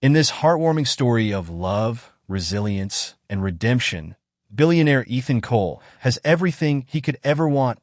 In this heartwarming story of love, resilience, and redemption, billionaire Ethan Cole has everything he could ever want,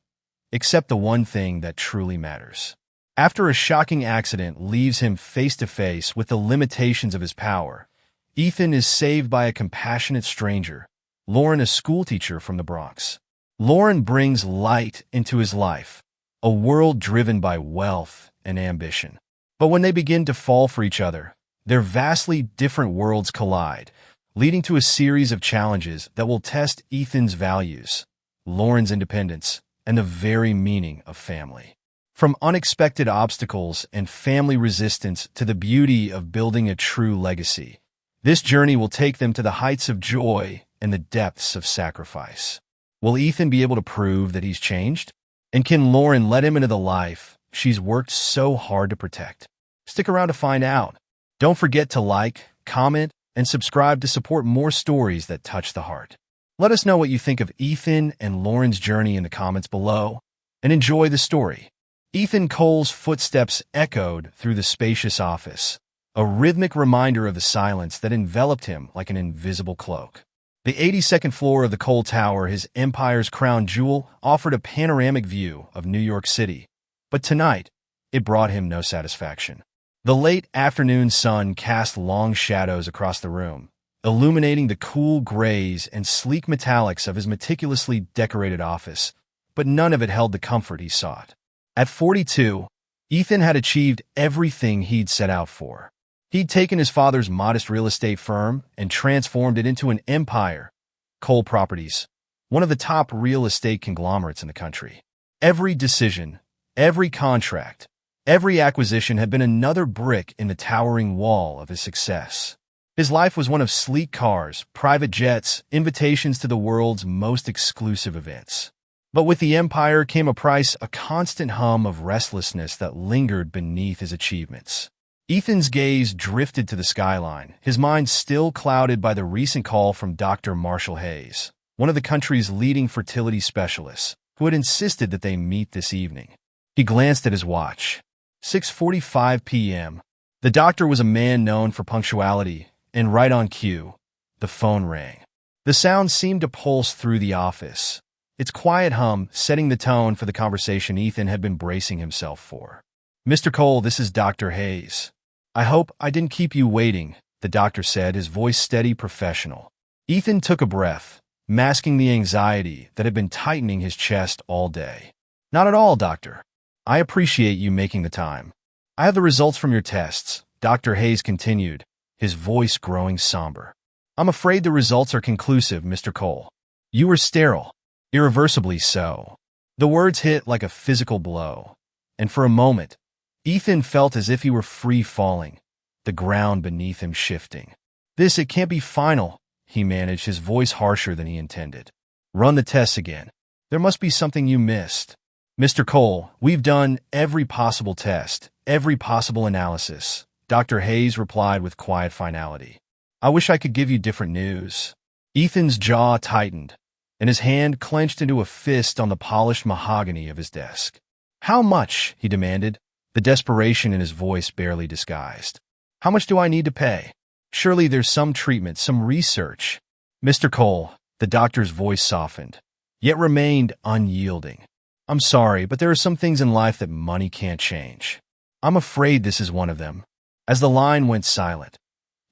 except the one thing that truly matters. After a shocking accident leaves him face to face with the limitations of his power, Ethan is saved by a compassionate stranger, Lauren, a schoolteacher from the Bronx. Lauren brings light into his life, a world driven by wealth and ambition. But when they begin to fall for each other, their vastly different worlds collide, leading to a series of challenges that will test Ethan's values, Lauren's independence, and the very meaning of family. From unexpected obstacles and family resistance to the beauty of building a true legacy, this journey will take them to the heights of joy and the depths of sacrifice. Will Ethan be able to prove that he's changed? And can Lauren let him into the life she's worked so hard to protect? Stick around to find out. Don't forget to like, comment, and subscribe to support more stories that touch the heart. Let us know what you think of Ethan and Lauren's journey in the comments below, and enjoy the story. Ethan Cole's footsteps echoed through the spacious office, a rhythmic reminder of the silence that enveloped him like an invisible cloak. The 82nd floor of the Cole Tower, his empire's crown jewel, offered a panoramic view of New York City, but tonight, it brought him no satisfaction. The late afternoon sun cast long shadows across the room, illuminating the cool grays and sleek metallics of his meticulously decorated office, but none of it held the comfort he sought. At 42, Ethan had achieved everything he'd set out for. He'd taken his father's modest real estate firm and transformed it into an empire, Cole Properties, one of the top real estate conglomerates in the country. Every decision, every contract, every acquisition had been another brick in the towering wall of his success. His life was one of sleek cars, private jets, invitations to the world's most exclusive events. But with the empire came a price, a constant hum of restlessness that lingered beneath his achievements. Ethan's gaze drifted to the skyline, his mind still clouded by the recent call from Dr. Marshall Hayes, one of the country's leading fertility specialists, who had insisted that they meet this evening. He glanced at his watch. 6:45 p.m. The doctor was a man known for punctuality, and right on cue, the phone rang. The sound seemed to pulse through the office, its quiet hum setting the tone for the conversation Ethan had been bracing himself for. "Mr. Cole, this is Dr. Hayes. I hope I didn't keep you waiting," the doctor said, his voice steady, professional. Ethan took a breath, masking the anxiety that had been tightening his chest all day. "Not at all, doctor. I appreciate you making the time. I have the results from your tests," Dr. Hayes continued, his voice growing somber. "I'm afraid the results are conclusive, Mr. Cole. You were sterile, irreversibly so." The words hit like a physical blow, and for a moment, Ethan felt as if he were free falling, the ground beneath him shifting. It can't be final," he managed, his voice harsher than he intended. "Run the tests again. There must be something you missed." "Mr. Cole, we've done every possible test, every possible analysis," Dr. Hayes replied with quiet finality. "I wish I could give you different news." Ethan's jaw tightened, and his hand clenched into a fist on the polished mahogany of his desk. "How much?" he demanded, the desperation in his voice barely disguised. "How much do I need to pay? Surely there's some treatment, some research." "Mr. Cole," the doctor's voice softened, yet remained unyielding. "I'm sorry, but there are some things in life that money can't change. I'm afraid this is one of them." As the line went silent,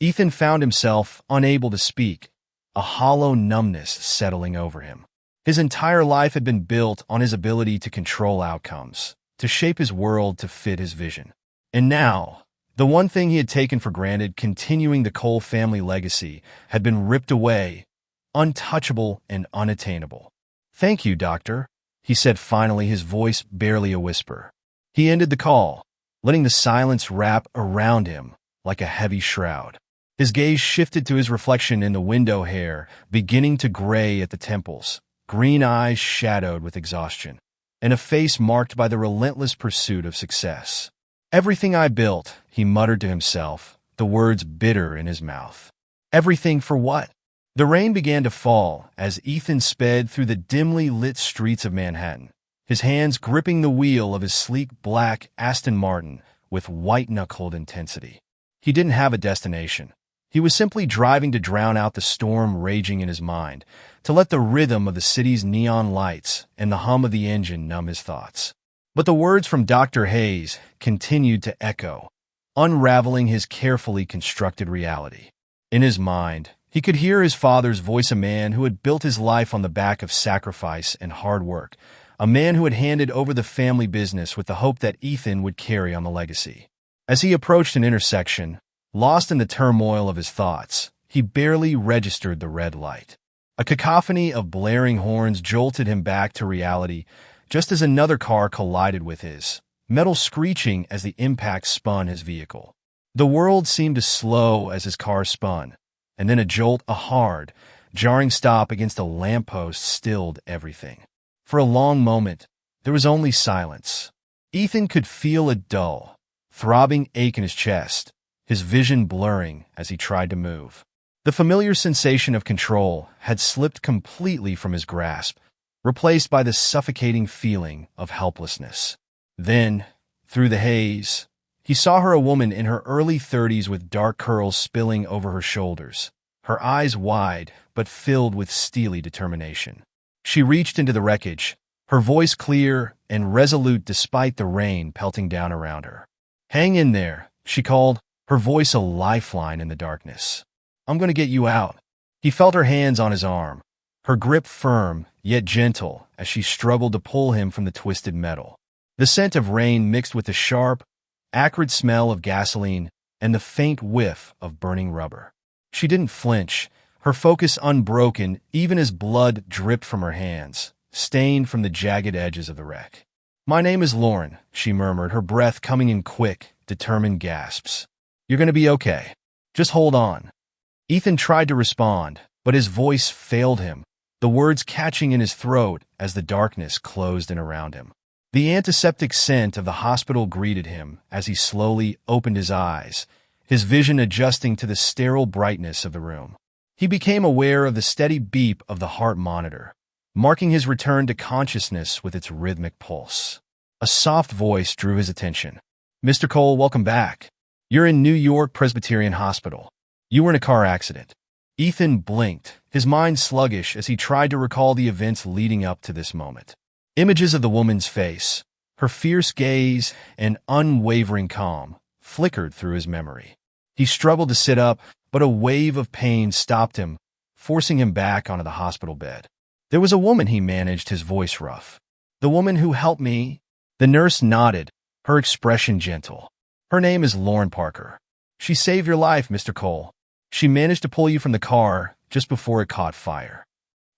Ethan found himself unable to speak, a hollow numbness settling over him. His entire life had been built on his ability to control outcomes, to shape his world to fit his vision. And now, the one thing he had taken for granted, continuing the Cole family legacy, had been ripped away, untouchable and unattainable. "Thank you, doctor," he said finally, his voice barely a whisper. He ended the call, letting the silence wrap around him like a heavy shroud. His gaze shifted to his reflection in the window, hair beginning to gray at the temples, green eyes shadowed with exhaustion, and a face marked by the relentless pursuit of success. "Everything I built," he muttered to himself, the words bitter in his mouth. "Everything for what?" The rain began to fall as Ethan sped through the dimly lit streets of Manhattan, his hands gripping the wheel of his sleek black Aston Martin with white-knuckled intensity. He didn't have a destination. He was simply driving to drown out the storm raging in his mind, to let the rhythm of the city's neon lights and the hum of the engine numb his thoughts. But the words from Dr. Hayes continued to echo, unraveling his carefully constructed reality. In his mind, he could hear his father's voice, a man who had built his life on the back of sacrifice and hard work, a man who had handed over the family business with the hope that Ethan would carry on the legacy. As he approached an intersection, lost in the turmoil of his thoughts, he barely registered the red light. A cacophony of blaring horns jolted him back to reality, just as another car collided with his, metal screeching as the impact spun his vehicle. The world seemed to slow as his car spun, and then a hard, jarring stop against a lamppost stilled everything. For a long moment, there was only silence. Ethan could feel a dull, throbbing ache in his chest, his vision blurring as he tried to move. The familiar sensation of control had slipped completely from his grasp, replaced by the suffocating feeling of helplessness. Then, through the haze, he saw her, a woman in her early 30s with dark curls spilling over her shoulders, her eyes wide but filled with steely determination. She reached into the wreckage, her voice clear and resolute despite the rain pelting down around her. "Hang in there," she called, her voice a lifeline in the darkness. "I'm going to get you out." He felt her hands on his arm, her grip firm yet gentle as she struggled to pull him from the twisted metal. The scent of rain mixed with the sharp, acrid smell of gasoline and the faint whiff of burning rubber. She didn't flinch, her focus unbroken even as blood dripped from her hands, stained from the jagged edges of the wreck. "My name is Lauren," she murmured, her breath coming in quick, determined gasps. "You're going to be okay. Just hold on." Ethan tried to respond, but his voice failed him, the words catching in his throat as the darkness closed in around him. The antiseptic scent of the hospital greeted him as he slowly opened his eyes, his vision adjusting to the sterile brightness of the room. He became aware of the steady beep of the heart monitor, marking his return to consciousness with its rhythmic pulse. A soft voice drew his attention. "Mr. Cole, welcome back. You're in New York Presbyterian Hospital. You were in a car accident." Ethan blinked, his mind sluggish as he tried to recall the events leading up to this moment. Images of the woman's face, her fierce gaze and unwavering calm, flickered through his memory. He struggled to sit up, but a wave of pain stopped him, forcing him back onto the hospital bed. "There was a woman," he managed, his voice rough. "The woman who helped me." The nurse nodded, her expression gentle. "Her name is Lauren Parker. She saved your life, Mr. Cole. She managed to pull you from the car just before it caught fire."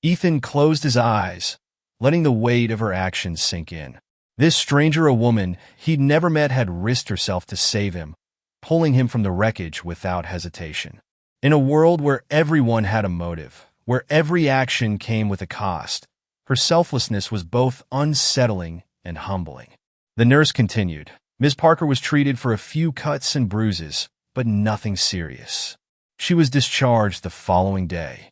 Ethan closed his eyes, letting the weight of her actions sink in. This stranger, a woman he'd never met, had risked herself to save him, pulling him from the wreckage without hesitation. In a world where everyone had a motive, where every action came with a cost, her selflessness was both unsettling and humbling. The nurse continued. "Ms. Parker was treated for a few cuts and bruises, but nothing serious. She was discharged the following day."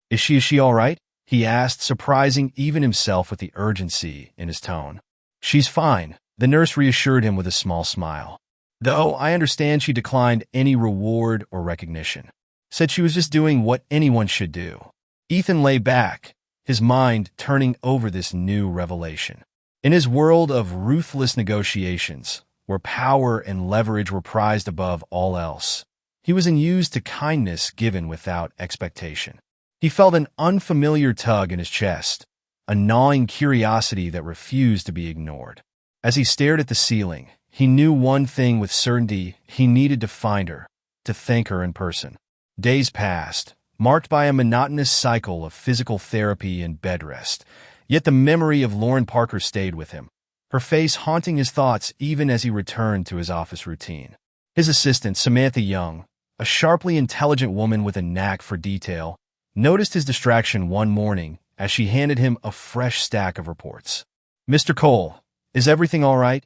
Is she all right?" he asked, surprising even himself with the urgency in his tone. "She's fine," the nurse reassured him with a small smile. "Though I understand she declined any reward or recognition. Said she was just doing what anyone should do." Ethan lay back, his mind turning over this new revelation. In his world of ruthless negotiations, where power and leverage were prized above all else, he was unused to kindness given without expectation. He felt an unfamiliar tug in his chest, a gnawing curiosity that refused to be ignored. As he stared at the ceiling, he knew one thing with certainty: he needed to find her, to thank her in person. Days passed, marked by a monotonous cycle of physical therapy and bed rest, yet the memory of Lauren Parker stayed with him, her face haunting his thoughts even as he returned to his office routine. His assistant, Samantha Young, a sharply intelligent woman with a knack for detail, noticed his distraction one morning as she handed him a fresh stack of reports. "Mr. Cole, is everything all right?"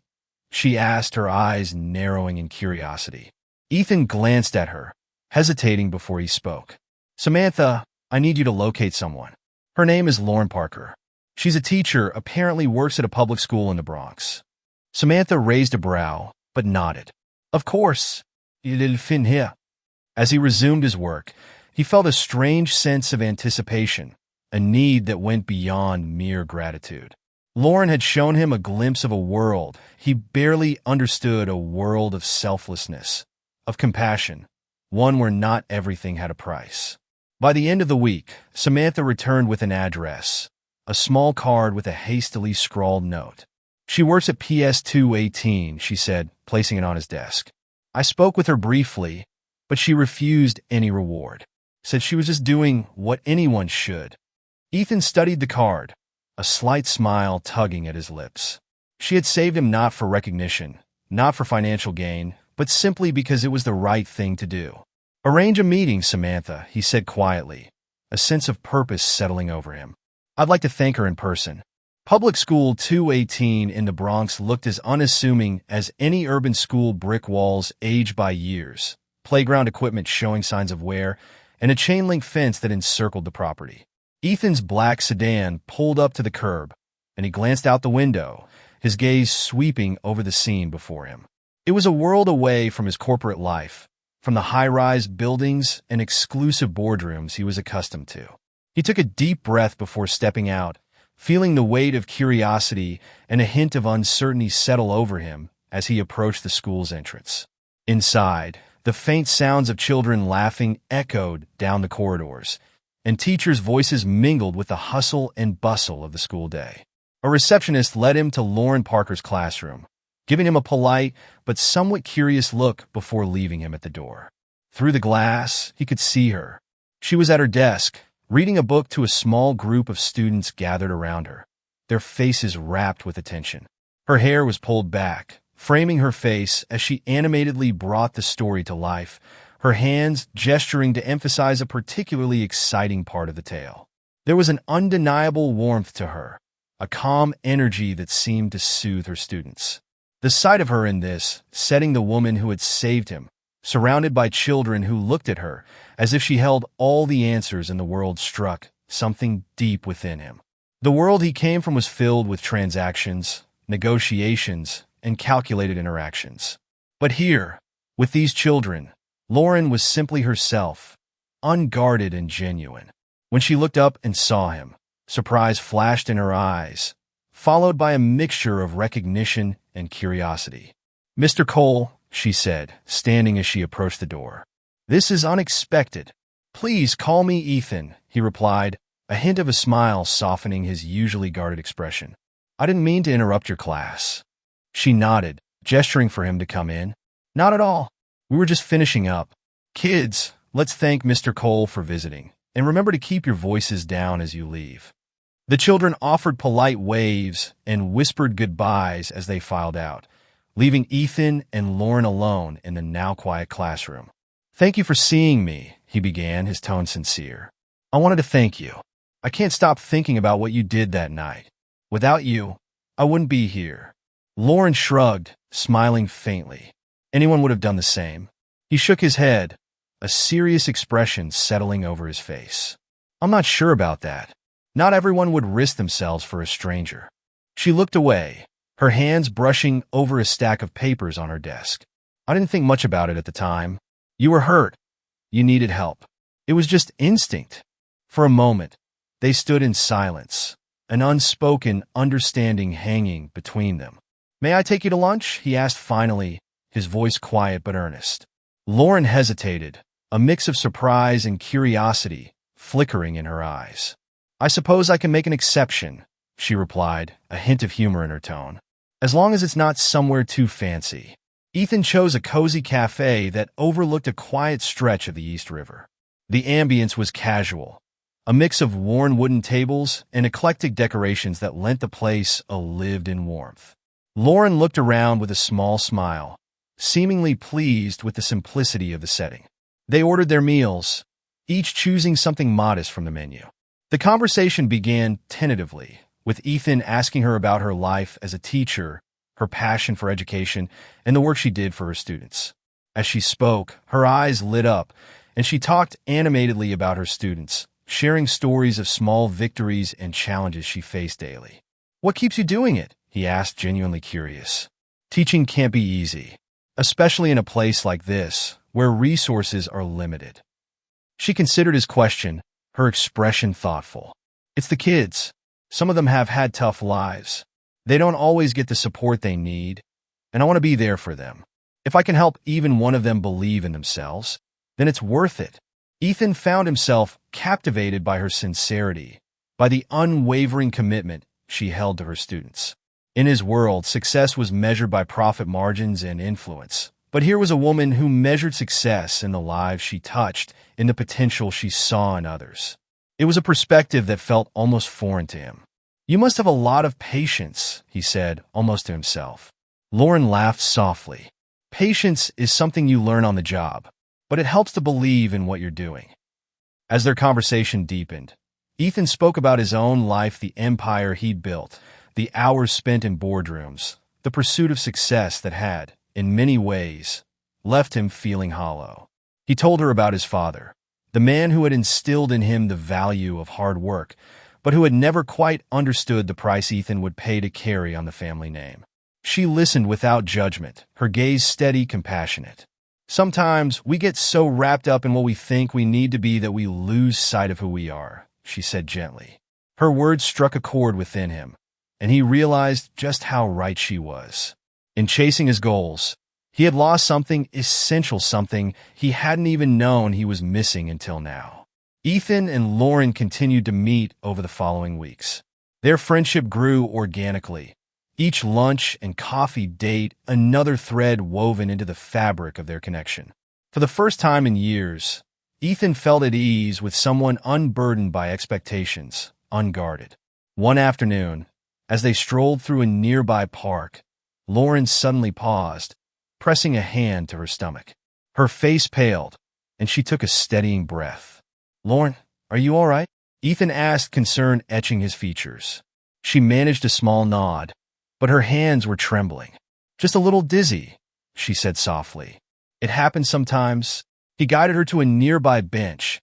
she asked, her eyes narrowing in curiosity. Ethan glanced at her, hesitating before he spoke. "Samantha, I need you to locate someone. Her name is Lauren Parker. She's a teacher, apparently works at a public school in the Bronx." Samantha raised a brow, but nodded. "Of course. Il fin here. As he resumed his work, he felt a strange sense of anticipation, a need that went beyond mere gratitude. Lauren had shown him a glimpse of a world he barely understood, a world of selflessness, of compassion, one where not everything had a price. By the end of the week, Samantha returned with an address, a small card with a hastily scrawled note. "She works at PS 218, she said, placing it on his desk. "I spoke with her briefly, but she refused any reward. Said she was just doing what anyone should." Ethan studied the card, a slight smile tugging at his lips. She had saved him not for recognition, not for financial gain, but simply because it was the right thing to do. "Arrange a meeting, Samantha," he said quietly, a sense of purpose settling over him. "I'd like to thank her in person." Public School 218 in the Bronx looked as unassuming as any urban school, brick walls aged by years, playground equipment showing signs of wear, and a chain-link fence that encircled the property. Ethan's black sedan pulled up to the curb, and he glanced out the window, his gaze sweeping over the scene before him. It was a world away from his corporate life, from the high-rise buildings and exclusive boardrooms he was accustomed to. He took a deep breath before stepping out, feeling the weight of curiosity and a hint of uncertainty settle over him as he approached the school's entrance. Inside, the faint sounds of children laughing echoed down the corridors, and teachers' voices mingled with the hustle and bustle of the school day. A receptionist led him to Lauren Parker's classroom, giving him a polite but somewhat curious look before leaving him at the door. Through the glass, he could see her. She was at her desk, reading a book to a small group of students gathered around her, their faces rapt with attention. Her hair was pulled back, framing her face as she animatedly brought the story to life, her hands gesturing to emphasize a particularly exciting part of the tale. There was an undeniable warmth to her, a calm energy that seemed to soothe her students. The sight of her in this, setting the woman who had saved him, surrounded by children who looked at her as if she held all the answers in the world, struck something deep within him. The world he came from was filled with transactions, negotiations, and calculated interactions. But here, with these children, Lauren was simply herself, unguarded and genuine. When she looked up and saw him, surprise flashed in her eyes, followed by a mixture of recognition and curiosity. "Mr. Cole," she said, standing as she approached the door. "This is unexpected." "Please call me Ethan," he replied, a hint of a smile softening his usually guarded expression. "I didn't mean to interrupt your class." She nodded, gesturing for him to come in. "Not at all. We were just finishing up. Kids, let's thank Mr. Cole for visiting, and remember to keep your voices down as you leave." The children offered polite waves and whispered goodbyes as they filed out, leaving Ethan and Lauren alone in the now quiet classroom. "Thank you for seeing me," he began, his tone sincere. "I wanted to thank you. I can't stop thinking about what you did that night. Without you, I wouldn't be here." Lauren shrugged, smiling faintly. Anyone would have done the same. He shook his head, a serious expression settling over his face. "I'm not sure about that. Not everyone would risk themselves for a stranger." She looked away, her hands brushing over a stack of papers on her desk. "I didn't think much about it at the time. You were hurt. You needed help. It was just instinct." For a moment, they stood in silence, an unspoken understanding hanging between them. "May I take you to lunch?" he asked finally, his voice quiet but earnest. Lauren hesitated, a mix of surprise and curiosity flickering in her eyes. "I suppose I can make an exception," she replied, a hint of humor in her tone. "As long as it's not somewhere too fancy." Ethan chose a cozy cafe that overlooked a quiet stretch of the East River. The ambience was casual, a mix of worn wooden tables and eclectic decorations that lent the place a lived-in warmth. Lauren looked around with a small smile, seemingly pleased with the simplicity of the setting. They ordered their meals, each choosing something modest from the menu. The conversation began tentatively, with Ethan asking her about her life as a teacher, her passion for education, and the work she did for her students. As she spoke, her eyes lit up, and she talked animatedly about her students, sharing stories of small victories and challenges she faced daily. "What keeps you doing it?" he asked, genuinely curious. "Teaching can't be easy, especially in a place like this, where resources are limited. She considered his question, her expression thoughtful. It's the kids. Some of them have had tough lives. They don't always get the support they need, and I want to be there for them. If I can help even one of them believe in themselves, then it's worth it. Ethan found himself captivated by her sincerity, by the unwavering commitment she held to her students. In his world, success was measured by profit margins and influence. But here was a woman who measured success in the lives she touched, in the potential she saw in others. It was a perspective that felt almost foreign to him. "You must have a lot of patience," he said, almost to himself. Lauren laughed softly. "Patience is something you learn on the job, but it helps to believe in what you're doing." As their conversation deepened, Ethan spoke about his own life, the empire he'd built, the hours spent in boardrooms, the pursuit of success that had, in many ways, left him feeling hollow. He told her about his father, the man who had instilled in him the value of hard work, but who had never quite understood the price Ethan would pay to carry on the family name. She listened without judgment, her gaze steady, compassionate. "Sometimes we get so wrapped up in what we think we need to be that we lose sight of who we are," she said gently. Her words struck a chord within him, and he realized just how right she was. In chasing his goals, he had lost something essential, something he hadn't even known he was missing until now. Ethan and Lauren continued to meet over the following weeks. Their friendship grew organically. Each lunch and coffee date, another thread woven into the fabric of their connection. For the first time in years, Ethan felt at ease with someone unburdened by expectations, unguarded. One afternoon, as they strolled through a nearby park, Lauren suddenly paused, pressing a hand to her stomach. Her face paled, and she took a steadying breath. "Lauren, are you all right?" Ethan asked, concern etching his features. She managed a small nod, but her hands were trembling. "Just a little dizzy," she said softly. "It happens sometimes." He guided her to a nearby bench,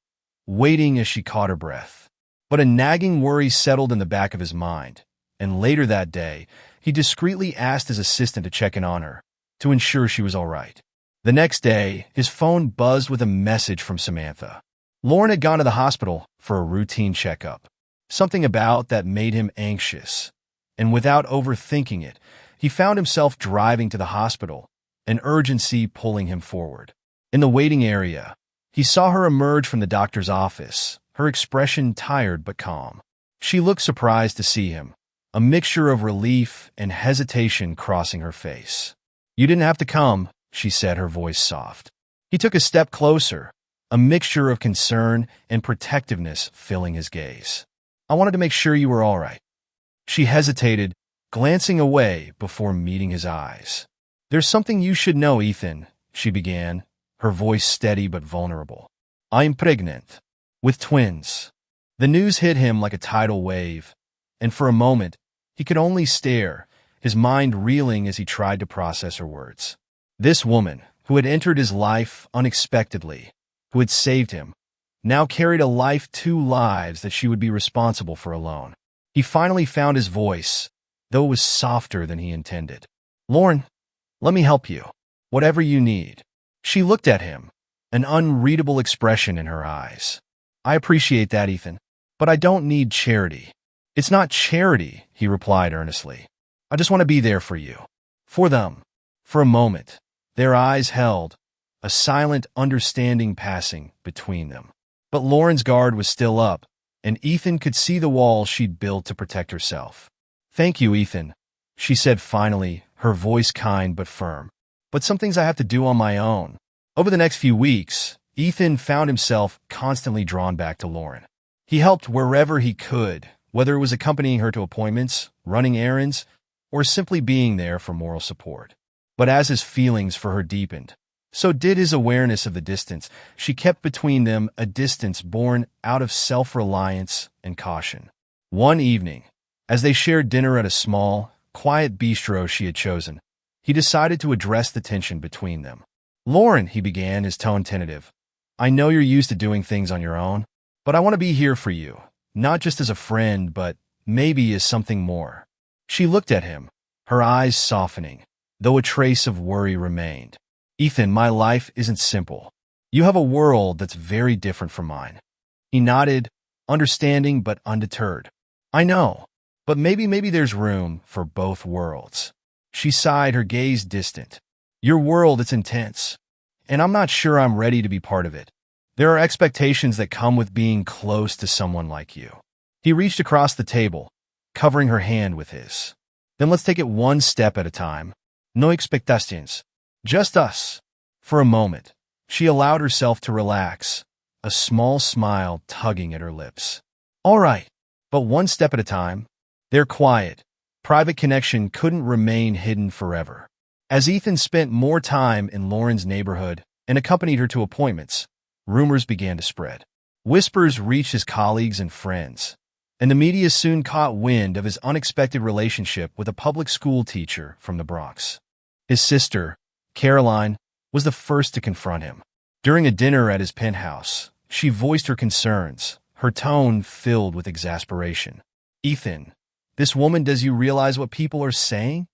waiting as she caught her breath. But a nagging worry settled in the back of his mind, and later that day, he discreetly asked his assistant to check in on her, to ensure she was all right. The next day, his phone buzzed with a message from Samantha. Lauren had gone to the hospital for a routine checkup. Something about that made him anxious, and without overthinking it, he found himself driving to the hospital, an urgency pulling him forward. In the waiting area, he saw her emerge from the doctor's office, her expression tired but calm. She looked surprised to see him, a mixture of relief and hesitation crossing her face. "You didn't have to come," she said, her voice soft. He took a step closer, a mixture of concern and protectiveness filling his gaze. "I wanted to make sure you were all right." She hesitated, glancing away before meeting his eyes. "There's something you should know, Ethan," she began, her voice steady but vulnerable. "I'm pregnant. With twins." The news hit him like a tidal wave, and for a moment, he could only stare, his mind reeling as he tried to process her words. This woman, who had entered his life unexpectedly, who had saved him, now carried a life, 2 lives that she would be responsible for alone. He finally found his voice, though it was softer than he intended. "Lauren, let me help you. Whatever you need." She looked at him, an unreadable expression in her eyes. "I appreciate that, Ethan, but I don't need charity." "It's not charity," he replied earnestly. "I just want to be there for you." For them. For a moment, their eyes held, a silent understanding passing between them. But Lauren's guard was still up, and Ethan could see the wall she'd built to protect herself. "Thank you, Ethan," she said finally, her voice kind but firm. "But some things I have to do on my own." Over the next few weeks, Ethan found himself constantly drawn back to Lauren. He helped wherever he could, whether it was accompanying her to appointments, running errands, or simply being there for moral support. But as his feelings for her deepened, so did his awareness of the distance she kept between them, a distance born out of self-reliance and caution. One evening, as they shared dinner at a small, quiet bistro she had chosen, he decided to address the tension between them. "Lauren," he began, his tone tentative, "I know you're used to doing things on your own, but I want to be here for you, not just as a friend, but maybe as something more." She looked at him, her eyes softening, though a trace of worry remained. Ethan, my life isn't simple. You have a world that's very different from mine. He nodded, understanding but undeterred. I know, but maybe there's room for both worlds. She sighed, her gaze distant. Your world, it's intense, and I'm not sure I'm ready to be part of it. There are expectations that come with being close to someone like you. He reached across the table, covering her hand with his. Then let's take it one step at a time. No expectations. Just us. For a moment, she allowed herself to relax, a small smile tugging at her lips. All right, but one step at a time. Their quiet, private connection couldn't remain hidden forever. As Ethan spent more time in Lauren's neighborhood and accompanied her to appointments, rumors began to spread. Whispers reached his colleagues and friends, and the media soon caught wind of his unexpected relationship with a public school teacher from the Bronx. His sister, Caroline, was the first to confront him. During a dinner at his penthouse, she voiced her concerns, her tone filled with exasperation. Ethan, this woman, does you realize what people are saying?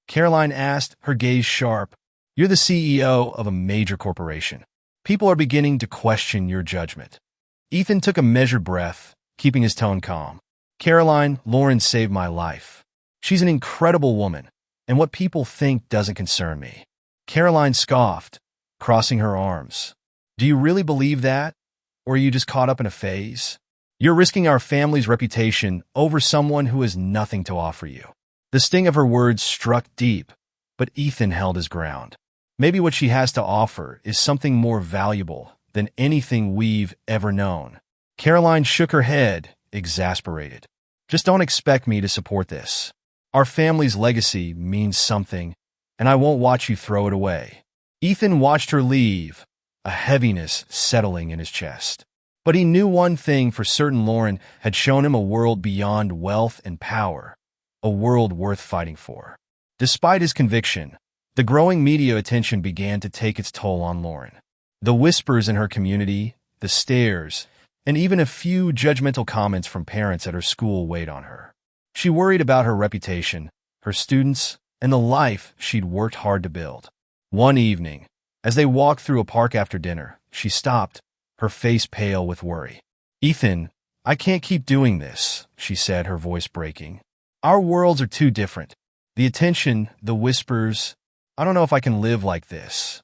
Caroline asked, her gaze sharp. You're the CEO of a major corporation. People are beginning to question your judgment. Ethan took a measured breath, keeping his tone calm. Caroline, Lauren saved my life. She's an incredible woman, and what people think doesn't concern me. Caroline scoffed, crossing her arms. Do you really believe that? Or are you just caught up in a phase? You're risking our family's reputation over someone who has nothing to offer you. The sting of her words struck deep, but Ethan held his ground. Maybe what she has to offer is something more valuable than anything we've ever known. Caroline shook her head, exasperated. Just don't expect me to support this. Our family's legacy means something, and I won't watch you throw it away. Ethan watched her leave, a heaviness settling in his chest. But he knew one thing for certain: Lauren had shown him a world beyond wealth and power, a world worth fighting for. Despite his conviction, the growing media attention began to take its toll on Lauren. The whispers in her community, the stares, and even a few judgmental comments from parents at her school weighed on her. She worried about her reputation, her students, and the life she'd worked hard to build. One evening, as they walked through a park after dinner, she stopped, her face pale with worry. Ethan, I can't keep doing this, she said, her voice breaking. Our worlds are too different. The attention, the whispers, I don't know if I can live like this.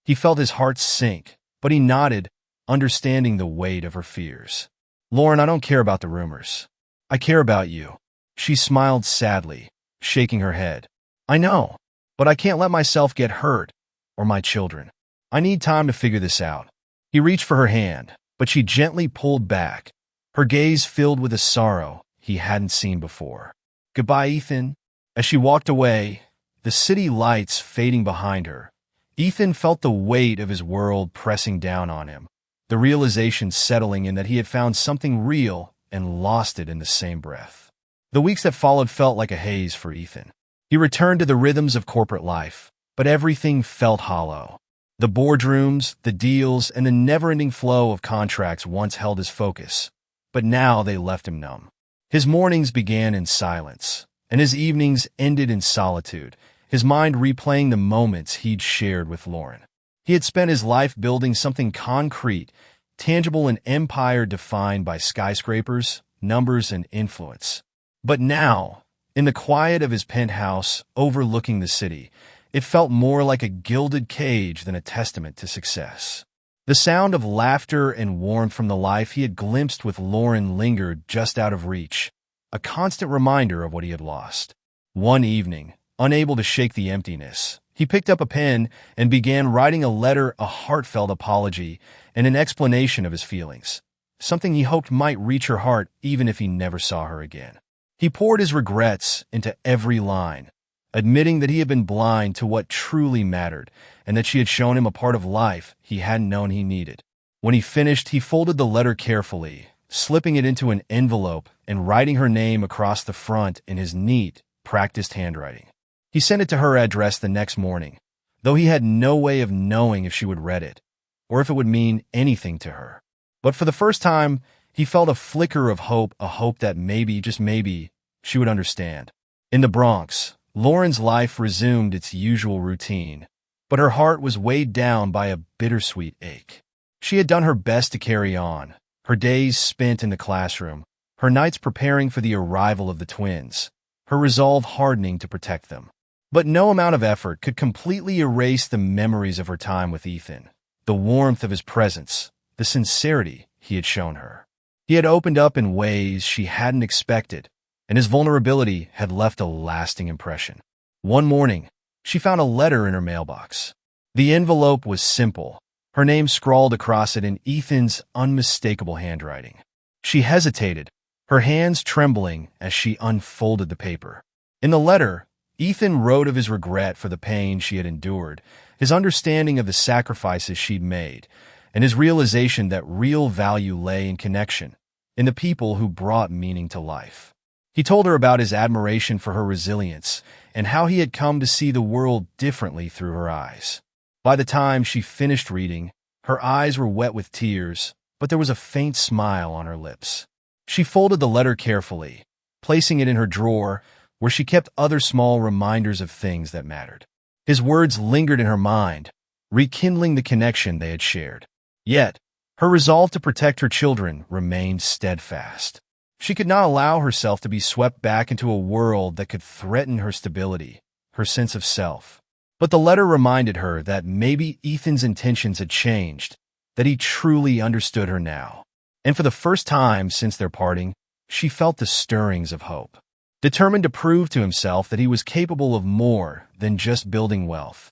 He felt his heart sink, but he nodded, understanding the weight of her fears. Lauren, I don't care about the rumors. I care about you. She smiled sadly, shaking her head. I know, but I can't let myself get hurt, or my children. I need time to figure this out. He reached for her hand, but she gently pulled back, her gaze filled with a sorrow he hadn't seen before. Goodbye, Ethan. As she walked away, the city lights fading behind her, Ethan felt the weight of his world pressing down on him, the realization settling in that he had found something real and lost it in the same breath. The weeks that followed felt like a haze for Ethan. He returned to the rhythms of corporate life, but everything felt hollow. The boardrooms, the deals, and the never-ending flow of contracts once held his focus, but now they left him numb. His mornings began in silence, and his evenings ended in solitude, his mind replaying the moments he'd shared with Lauren. He had spent his life building something concrete, tangible, an empire defined by skyscrapers, numbers, and influence. But now, in the quiet of his penthouse overlooking the city, it felt more like a gilded cage than a testament to success. The sound of laughter and warmth from the life he had glimpsed with Lauren lingered just out of reach, a constant reminder of what he had lost. One evening, unable to shake the emptiness, he picked up a pen and began writing a letter, a heartfelt apology, and an explanation of his feelings, something he hoped might reach her heart even if he never saw her again. He poured his regrets into every line, admitting that he had been blind to what truly mattered and that she had shown him a part of life he hadn't known he needed. When he finished, he folded the letter carefully, slipping it into an envelope and writing her name across the front in his neat, practiced handwriting. He sent it to her address the next morning, though he had no way of knowing if she would read it, or if it would mean anything to her. But for the first time, he felt a flicker of hope, a hope that maybe, just maybe, she would understand. In the Bronx, Lauren's life resumed its usual routine, but her heart was weighed down by a bittersweet ache. She had done her best to carry on, her days spent in the classroom, her nights preparing for the arrival of the twins, her resolve hardening to protect them. But no amount of effort could completely erase the memories of her time with Ethan, the warmth of his presence, the sincerity he had shown her. He had opened up in ways she hadn't expected, and his vulnerability had left a lasting impression. One morning, she found a letter in her mailbox. The envelope was simple, her name scrawled across it in Ethan's unmistakable handwriting. She hesitated, her hands trembling as she unfolded the paper. In the letter, Ethan wrote of his regret for the pain she had endured, his understanding of the sacrifices she'd made, and his realization that real value lay in connection, in the people who brought meaning to life. He told her about his admiration for her resilience and how he had come to see the world differently through her eyes. By the time she finished reading, her eyes were wet with tears, but there was a faint smile on her lips. She folded the letter carefully, placing it in her drawer, where she kept other small reminders of things that mattered. His words lingered in her mind, rekindling the connection they had shared. Yet, her resolve to protect her children remained steadfast. She could not allow herself to be swept back into a world that could threaten her stability, her sense of self. But the letter reminded her that maybe Ethan's intentions had changed, that he truly understood her now. And for the first time since their parting, she felt the stirrings of hope. Determined to prove to himself that he was capable of more than just building wealth,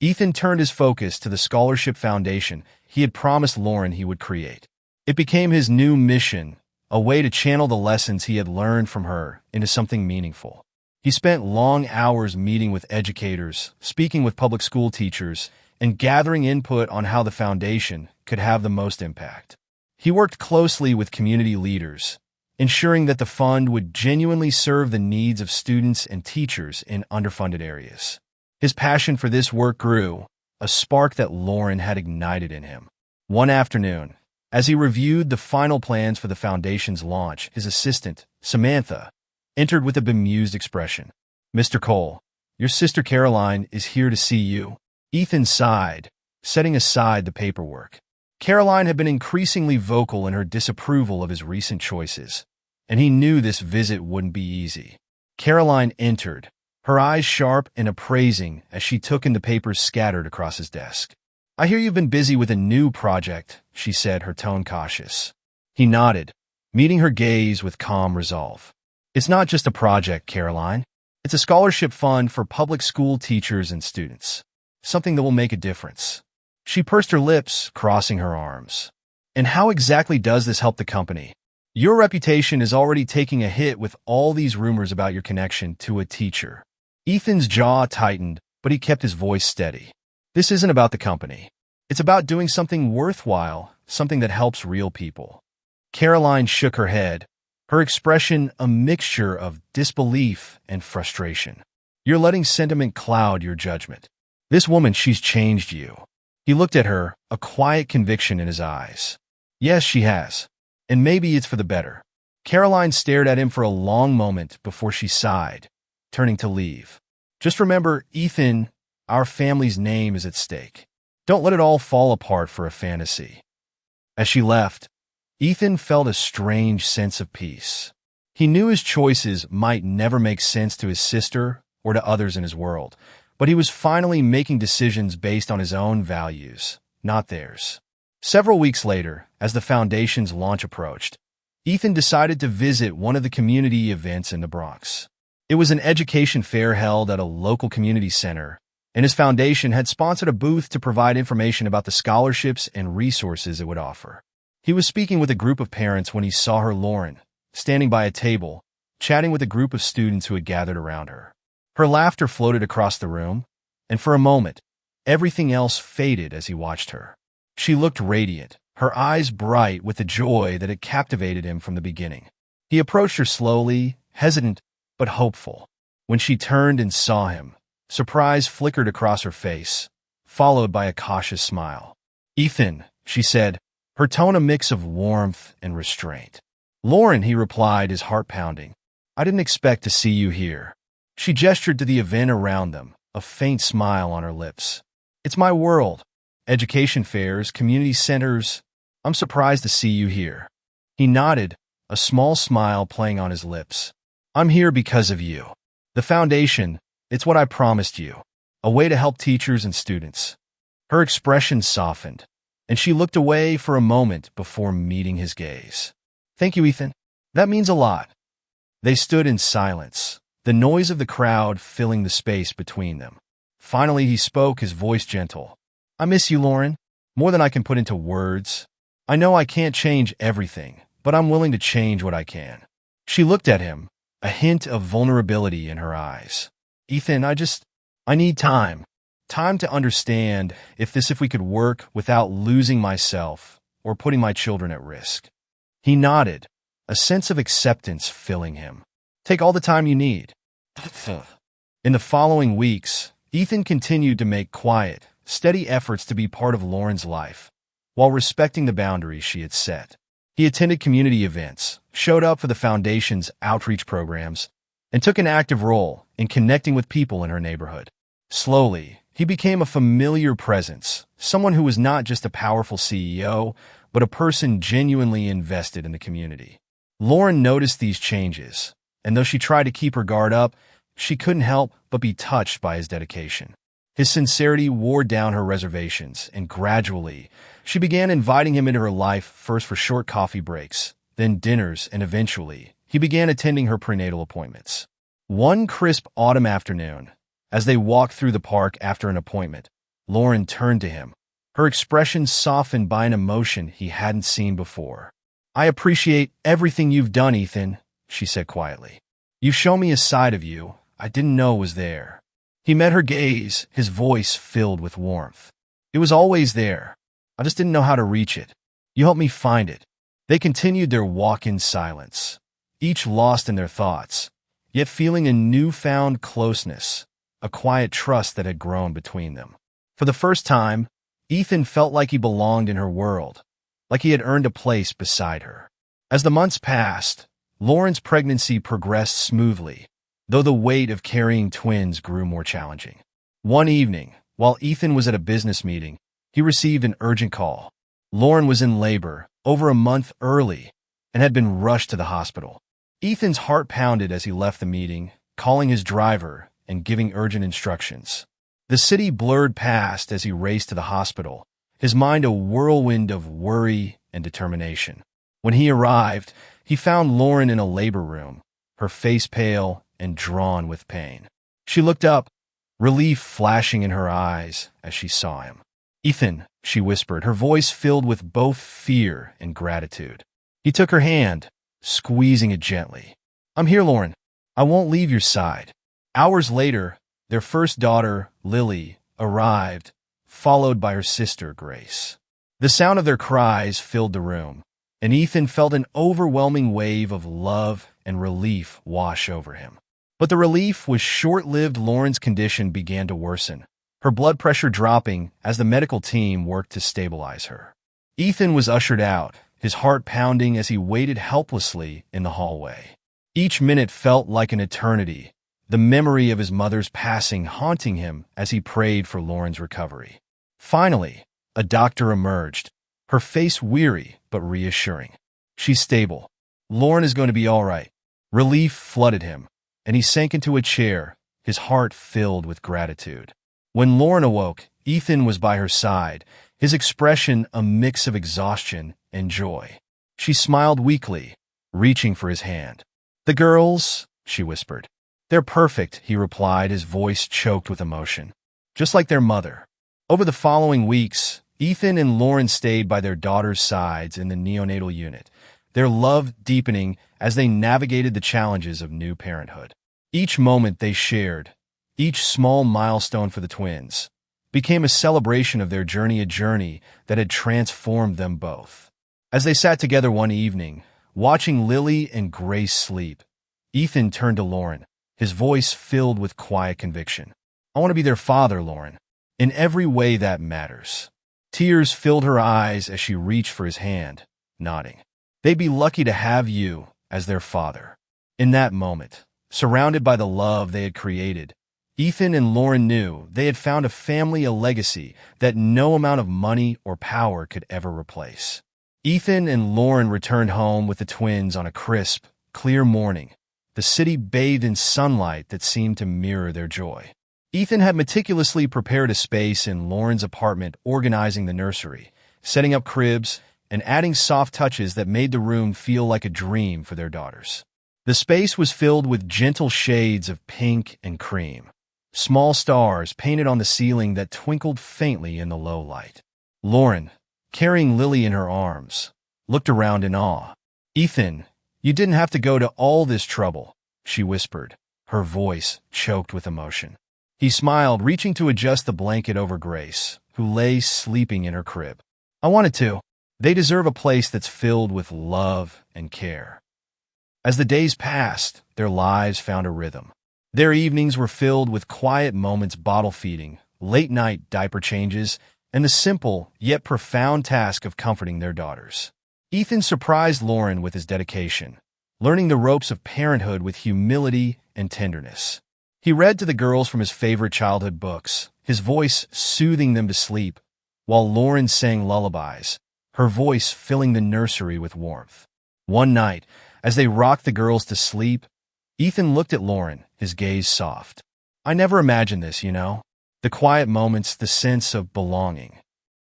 Ethan turned his focus to the scholarship foundation he had promised Lauren he would create. It became his new mission, a way to channel the lessons he had learned from her into something meaningful. He spent long hours meeting with educators, speaking with public school teachers, and gathering input on how the foundation could have the most impact. He worked closely with community leaders, ensuring that the fund would genuinely serve the needs of students and teachers in underfunded areas. His passion for this work grew, a spark that Lauren had ignited in him. One afternoon, as he reviewed the final plans for the foundation's launch, his assistant, Samantha, entered with a bemused expression. "Mr. Cole, your sister Caroline is here to see you." Ethan sighed, setting aside the paperwork. Caroline had been increasingly vocal in her disapproval of his recent choices, and he knew this visit wouldn't be easy. Caroline entered, her eyes sharp and appraising as she took in the papers scattered across his desk. "I hear you've been busy with a new project," she said, her tone cautious. He nodded, meeting her gaze with calm resolve. "It's not just a project, Caroline. It's a scholarship fund for public school teachers and students. Something that will make a difference." She pursed her lips, crossing her arms. "And how exactly does this help the company? Your reputation is already taking a hit with all these rumors about your connection to a teacher." Ethan's jaw tightened, but he kept his voice steady. "This isn't about the company. It's about doing something worthwhile, something that helps real people." Caroline shook her head, her expression a mixture of disbelief and frustration. "You're letting sentiment cloud your judgment. This woman, she's changed you." He looked at her, a quiet conviction in his eyes. "Yes, she has. And maybe it's for the better." Caroline stared at him for a long moment before she sighed, turning to leave. "Just remember, Ethan, our family's name is at stake. Don't let it all fall apart for a fantasy." As she left, Ethan felt a strange sense of peace. He knew his choices might never make sense to his sister or to others in his world, but he was finally making decisions based on his own values, not theirs. Several weeks later, as the foundation's launch approached, Ethan decided to visit one of the community events in the Bronx. It was an education fair held at a local community center, and his foundation had sponsored a booth to provide information about the scholarships and resources it would offer. He was speaking with a group of parents when he saw her, Lauren, standing by a table, chatting with a group of students who had gathered around her. Her laughter floated across the room, and for a moment, everything else faded as he watched her. She looked radiant, her eyes bright with the joy that had captivated him from the beginning. He approached her slowly, hesitant but hopeful. When she turned and saw him, surprise flickered across her face, followed by a cautious smile. "Ethan," she said, her tone a mix of warmth and restraint. "Lauren," he replied, his heart pounding. "I didn't expect to see you here." She gestured to the event around them, a faint smile on her lips. It's my world. Education fairs, community centers. I'm surprised to see you here. He nodded, a small smile playing on his lips. I'm here because of you. The foundation, it's what I promised you. A way to help teachers and students. Her expression softened, and she looked away for a moment before meeting his gaze. Thank you, Ethan. That means a lot. They stood in silence, the noise of the crowd filling the space between them. Finally, he spoke, his voice gentle. I miss you, Lauren, more than I can put into words. I know I can't change everything, but I'm willing to change what I can. She looked at him, a hint of vulnerability in her eyes. Ethan, I need time. Time to understand if we could work without losing myself or putting my children at risk. He nodded, a sense of acceptance filling him. Take all the time you need. In the following weeks, Ethan continued to make quiet, steady efforts to be part of Lauren's life, while respecting the boundaries she had set. He attended community events, showed up for the foundation's outreach programs, and took an active role in connecting with people in her neighborhood. Slowly, he became a familiar presence, someone who was not just a powerful CEO, but a person genuinely invested in the community. Lauren noticed these changes, and though she tried to keep her guard up, she couldn't help but be touched by his dedication. His sincerity wore down her reservations, and gradually, she began inviting him into her life, first for short coffee breaks, then dinners, and eventually, he began attending her prenatal appointments. One crisp autumn afternoon, as they walked through the park after an appointment, Lauren turned to him, her expression softened by an emotion he hadn't seen before. I appreciate everything you've done, Ethan, she said quietly. You've shown me a side of you I didn't know was there. He met her gaze, his voice filled with warmth. It was always there. I just didn't know how to reach it. You helped me find it. They continued their walk in silence, each lost in their thoughts, yet feeling a newfound closeness, a quiet trust that had grown between them. For the first time, Ethan felt like he belonged in her world, like he had earned a place beside her. As the months passed, Lauren's pregnancy progressed smoothly, though the weight of carrying twins grew more challenging. One evening, while Ethan was at a business meeting, he received an urgent call. Lauren was in labor, over a month early, and had been rushed to the hospital. Ethan's heart pounded as he left the meeting, calling his driver and giving urgent instructions. The city blurred past as he raced to the hospital, his mind a whirlwind of worry and determination. When he arrived, he found Lauren in a labor room, her face pale and drawn with pain. She looked up, relief flashing in her eyes as she saw him. Ethan, she whispered, her voice filled with both fear and gratitude. He took her hand, squeezing it gently. I'm here, Lauren. I won't leave your side. Hours later, their first daughter, Lily, arrived, followed by her sister, Grace. The sound of their cries filled the room, and Ethan felt an overwhelming wave of love and relief wash over him. But the relief was short-lived. Lauren's condition began to worsen, her blood pressure dropping as the medical team worked to stabilize her. Ethan was ushered out, his heart pounding as he waited helplessly in the hallway. Each minute felt like an eternity, the memory of his mother's passing haunting him as he prayed for Lauren's recovery. Finally, a doctor emerged, her face weary but reassuring. She's stable. Lauren is going to be all right. Relief flooded him, and he sank into a chair, his heart filled with gratitude. When Lauren awoke, Ethan was by her side, his expression a mix of exhaustion and joy. She smiled weakly, reaching for his hand. The girls, she whispered. They're perfect, he replied, his voice choked with emotion. Just like their mother. Over the following weeks, Ethan and Lauren stayed by their daughter's sides in the neonatal unit, their love deepening as they navigated the challenges of new parenthood. Each moment they shared, each small milestone for the twins, became a celebration of their journey, a journey that had transformed them both. As they sat together one evening, watching Lily and Grace sleep, Ethan turned to Lauren, his voice filled with quiet conviction. I want to be their father, Lauren, in every way that matters. Tears filled her eyes as she reached for his hand, nodding. They'd be lucky to have you as their father. In that moment, surrounded by the love they had created, Ethan and Lauren knew they had found a family, a legacy that no amount of money or power could ever replace. Ethan and Lauren returned home with the twins on a crisp, clear morning, the city bathed in sunlight that seemed to mirror their joy. Ethan had meticulously prepared a space in Lauren's apartment, organizing the nursery, setting up cribs, and adding soft touches that made the room feel like a dream for their daughters. The space was filled with gentle shades of pink and cream, small stars painted on the ceiling that twinkled faintly in the low light. Lauren, carrying Lily in her arms, looked around in awe. "Ethan, you didn't have to go to all this trouble," she whispered, her voice choked with emotion. He smiled, reaching to adjust the blanket over Grace, who lay sleeping in her crib. "I wanted to. They deserve a place that's filled with love and care." As the days passed, their lives found a rhythm. Their evenings were filled with quiet moments, bottle feeding, late-night diaper changes, and the simple yet profound task of comforting their daughters. Ethan surprised Lauren with his dedication, learning the ropes of parenthood with humility and tenderness. He read to the girls from his favorite childhood books, his voice soothing them to sleep, while Lauren sang lullabies, her voice filling the nursery with warmth. One night, as they rocked the girls to sleep, Ethan looked at Lauren, his gaze soft. "I never imagined this, you know. The quiet moments, the sense of belonging."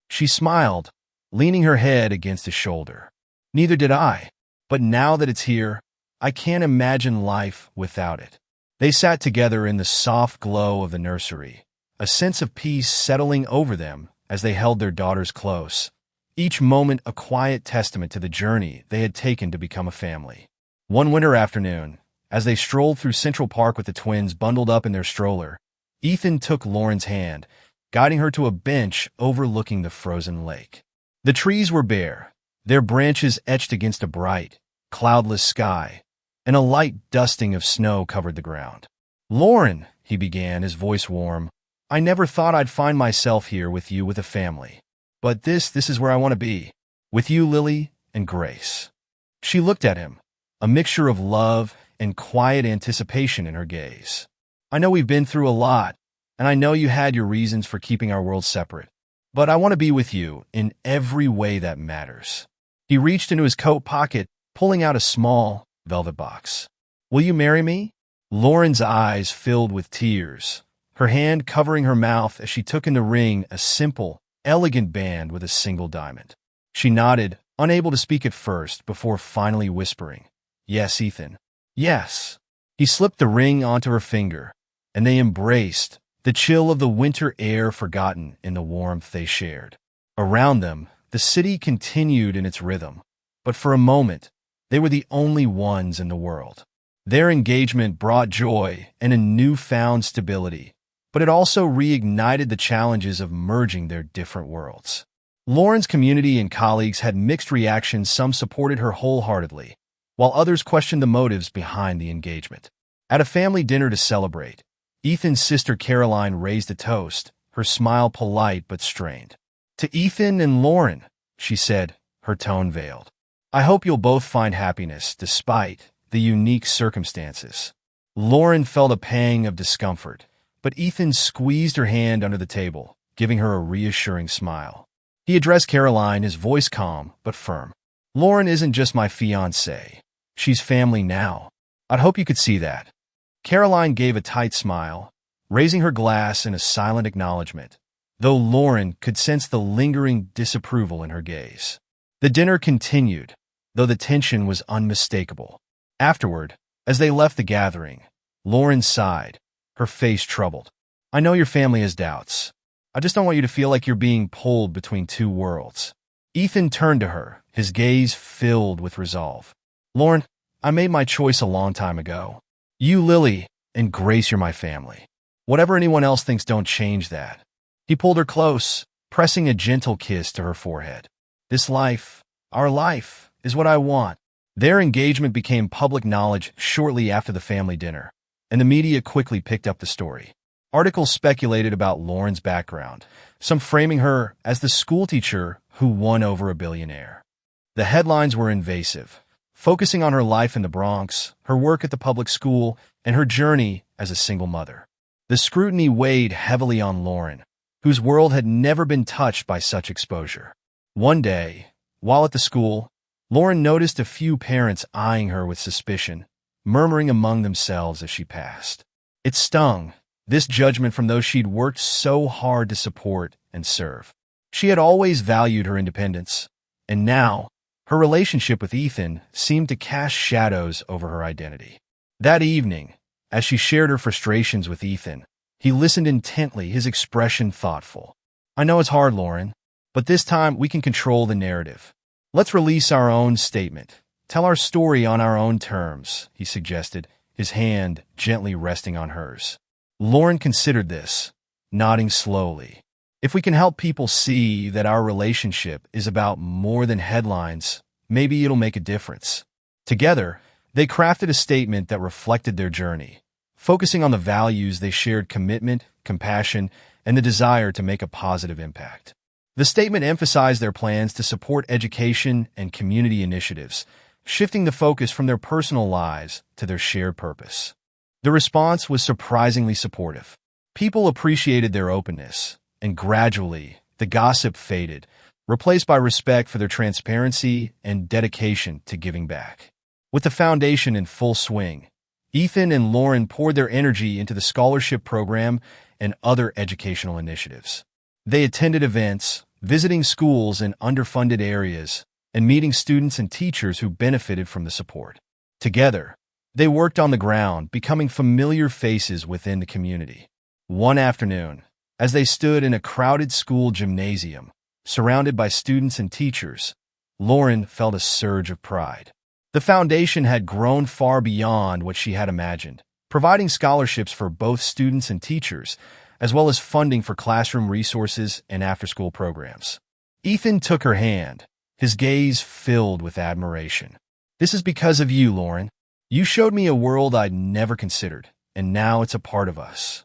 She smiled, leaning her head against his shoulder. "Neither did I. But now that it's here, I can't imagine life without it." They sat together in the soft glow of the nursery, a sense of peace settling over them as they held their daughters close, each moment a quiet testament to the journey they had taken to become a family. One winter afternoon, as they strolled through Central Park with the twins bundled up in their stroller, Ethan took Lauren's hand, guiding her to a bench overlooking the frozen lake. The trees were bare, their branches etched against a bright, cloudless sky, and a light dusting of snow covered the ground. "Lauren," he began, his voice warm, "I never thought I'd find myself here with you with a family. But this is where I want to be, with you, Lily, and Grace." She looked at him, a mixture of love and quiet anticipation in her gaze. "I know we've been through a lot, and I know you had your reasons for keeping our worlds separate. But I want to be with you in every way that matters." He reached into his coat pocket, pulling out a small, velvet box. "Will you marry me?" Lauren's eyes filled with tears, her hand covering her mouth as she took in the ring, a simple, elegant band with a single diamond. She nodded, unable to speak at first, before finally whispering, "Yes, Ethan. Yes." He slipped the ring onto her finger, and they embraced, the chill of the winter air forgotten in the warmth they shared. Around them, the city continued in its rhythm, but for a moment, they were the only ones in the world. Their engagement brought joy and a newfound stability, but it also reignited the challenges of merging their different worlds. Lauren's community and colleagues had mixed reactions. Some supported her wholeheartedly, while others questioned the motives behind the engagement. At a family dinner to celebrate, Ethan's sister Caroline raised a toast, her smile polite but strained. "To Ethan and Lauren," she said, her tone veiled. "I hope you'll both find happiness despite the unique circumstances." Lauren felt a pang of discomfort, but Ethan squeezed her hand under the table, giving her a reassuring smile. He addressed Caroline, his voice calm but firm. "Lauren isn't just my fiancée. She's family now. I'd hope you could see that." Caroline gave a tight smile, raising her glass in a silent acknowledgement, though Lauren could sense the lingering disapproval in her gaze. The dinner continued, though the tension was unmistakable. Afterward, as they left the gathering, Lauren sighed, her face troubled. "I know your family has doubts. I just don't want you to feel like you're being pulled between two worlds." Ethan turned to her, his gaze filled with resolve. "Lauren, I made my choice a long time ago. You, Lily, and Grace, you're my family. Whatever anyone else thinks, don't change that." He pulled her close, pressing a gentle kiss to her forehead. "This life, our life, is what I want." Their engagement became public knowledge shortly after the family dinner, and the media quickly picked up the story. Articles speculated about Lauren's background, some framing her as the schoolteacher who won over a billionaire. The headlines were invasive, focusing on her life in the Bronx, her work at the public school, and her journey as a single mother. The scrutiny weighed heavily on Lauren, whose world had never been touched by such exposure. One day, while at the school, Lauren noticed a few parents eyeing her with suspicion, murmuring among themselves as she passed. It stung, this judgment from those she'd worked so hard to support and serve. She had always valued her independence, and now, her relationship with Ethan seemed to cast shadows over her identity. That evening, as she shared her frustrations with Ethan, he listened intently, his expression thoughtful. "I know it's hard, Lauren, but this time we can control the narrative. Let's release our own statement. Tell our story on our own terms," he suggested, his hand gently resting on hers. Lauren considered this, nodding slowly. "If we can help people see that our relationship is about more than headlines, maybe it'll make a difference." Together, they crafted a statement that reflected their journey, focusing on the values they shared: commitment, compassion, and the desire to make a positive impact. The statement emphasized their plans to support education and community initiatives, shifting the focus from their personal lives to their shared purpose. The response was surprisingly supportive. People appreciated their openness, and gradually, the gossip faded, replaced by respect for their transparency and dedication to giving back. With the foundation in full swing, Ethan and Lauren poured their energy into the scholarship program and other educational initiatives. They attended events, visiting schools in underfunded areas, and meeting students and teachers who benefited from the support. Together, they worked on the ground, becoming familiar faces within the community. One afternoon, as they stood in a crowded school gymnasium, surrounded by students and teachers, Lauren felt a surge of pride. The foundation had grown far beyond what she had imagined, providing scholarships for both students and teachers, as well as funding for classroom resources and after-school programs. Ethan took her hand, his gaze filled with admiration. "This is because of you, Lauren. You showed me a world I'd never considered, and now it's a part of us."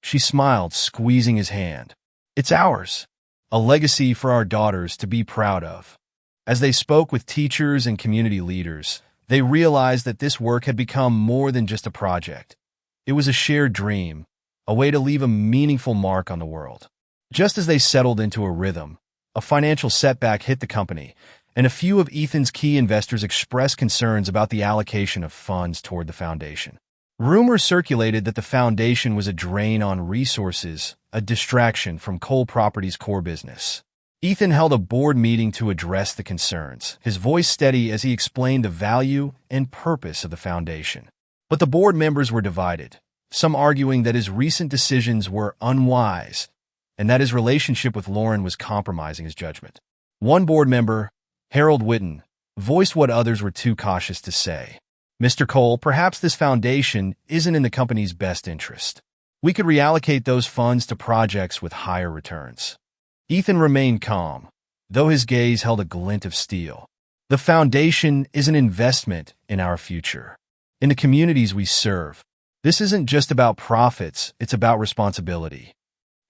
She smiled, squeezing his hand. "It's ours, a legacy for our daughters to be proud of." As they spoke with teachers and community leaders, they realized that this work had become more than just a project. It was a shared dream, a way to leave a meaningful mark on the world. Just as they settled into a rhythm, a financial setback hit the company, and a few of Ethan's key investors expressed concerns about the allocation of funds toward the foundation. Rumors circulated that the foundation was a drain on resources, a distraction from Cole Properties' core business. Ethan held a board meeting to address the concerns, his voice steady as he explained the value and purpose of the foundation. But the board members were divided, some arguing that his recent decisions were unwise and that his relationship with Lauren was compromising his judgment. One board member, Harold Witten, voiced what others were too cautious to say. "Mr. Cole, perhaps this foundation isn't in the company's best interest. We could reallocate those funds to projects with higher returns." Ethan remained calm, though his gaze held a glint of steel. "The foundation is an investment in our future, in the communities we serve. This isn't just about profits, it's about responsibility."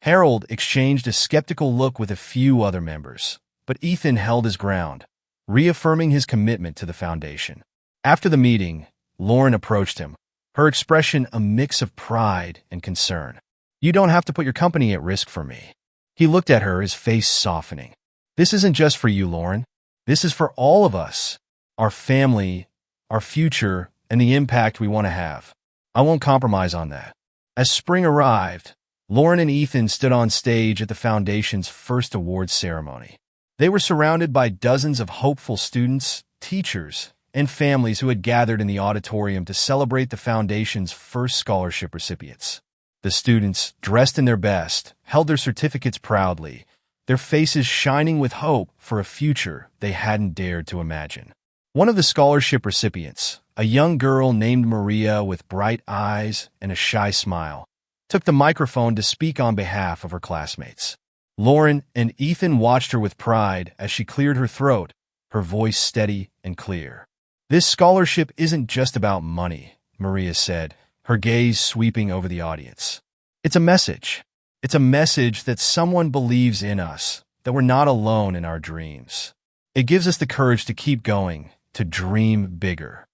Harold exchanged a skeptical look with a few other members, but Ethan held his ground, reaffirming his commitment to the foundation. After the meeting, Lauren approached him, her expression a mix of pride and concern. "You don't have to put your company at risk for me." He looked at her, his face softening. "This isn't just for you, Lauren. This is for all of us, our family, our future, and the impact we want to have. I won't compromise on that." As spring arrived, Lauren and Ethan stood on stage at the foundation's first awards ceremony. They were surrounded by dozens of hopeful students, teachers, and families who had gathered in the auditorium to celebrate the foundation's first scholarship recipients. The students, dressed in their best, held their certificates proudly, their faces shining with hope for a future they hadn't dared to imagine. One of the scholarship recipients, a young girl named Maria with bright eyes and a shy smile, took the microphone to speak on behalf of her classmates. Lauren and Ethan watched her with pride as she cleared her throat, her voice steady and clear. "This scholarship isn't just about money," Maria said, her gaze sweeping over the audience. "It's a message. It's a message that someone believes in us, that we're not alone in our dreams. It gives us the courage to keep going, to dream bigger."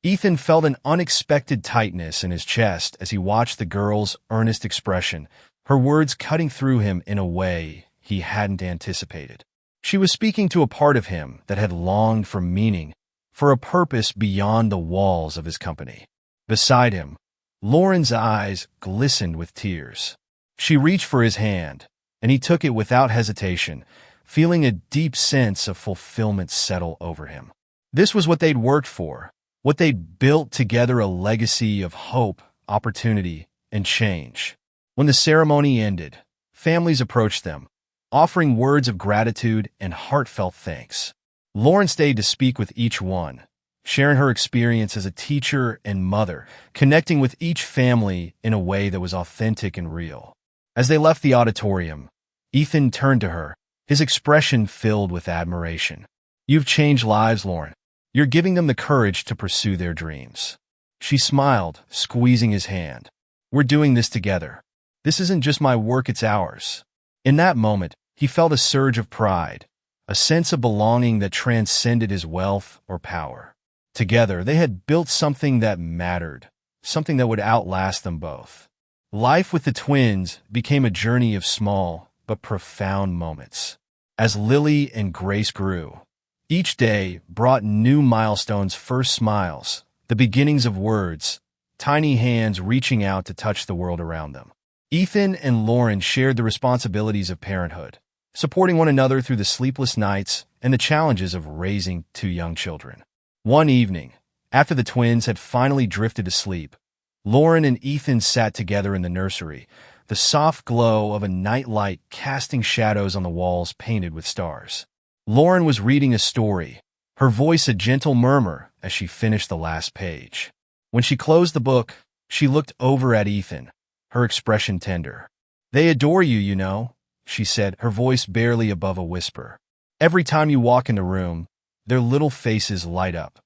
Ethan felt an unexpected tightness in his chest as he watched the girl's earnest expression, her words cutting through him in a way he hadn't anticipated. She was speaking to a part of him that had longed for meaning, for a purpose beyond the walls of his company. Beside him, Lauren's eyes glistened with tears. She reached for his hand, and he took it without hesitation, feeling a deep sense of fulfillment settle over him. This was what they'd worked for, what they'd built together, a legacy of hope, opportunity, and change. When the ceremony ended, families approached them, offering words of gratitude and heartfelt thanks. Lauren stayed to speak with each one, sharing her experience as a teacher and mother, connecting with each family in a way that was authentic and real. As they left the auditorium, Ethan turned to her, his expression filled with admiration. "You've changed lives, Lauren. You're giving them the courage to pursue their dreams." She smiled, squeezing his hand. "We're doing this together. This isn't just my work, it's ours." In that moment, he felt a surge of pride, a sense of belonging that transcended his wealth or power. Together, they had built something that mattered, something that would outlast them both. Life with the twins became a journey of small but profound moments. As Lily and Grace grew, each day brought new milestones, first smiles, the beginnings of words, tiny hands reaching out to touch the world around them. Ethan and Lauren shared the responsibilities of parenthood, supporting one another through the sleepless nights and the challenges of raising two young children. One evening, after the twins had finally drifted to sleep, Lauren and Ethan sat together in the nursery, the soft glow of a nightlight casting shadows on the walls painted with stars. Lauren was reading a story, her voice a gentle murmur as she finished the last page. When she closed the book, she looked over at Ethan, her expression tender. "They adore you, you know," she said, her voice barely above a whisper. "Every time you walk in the room, their little faces light up."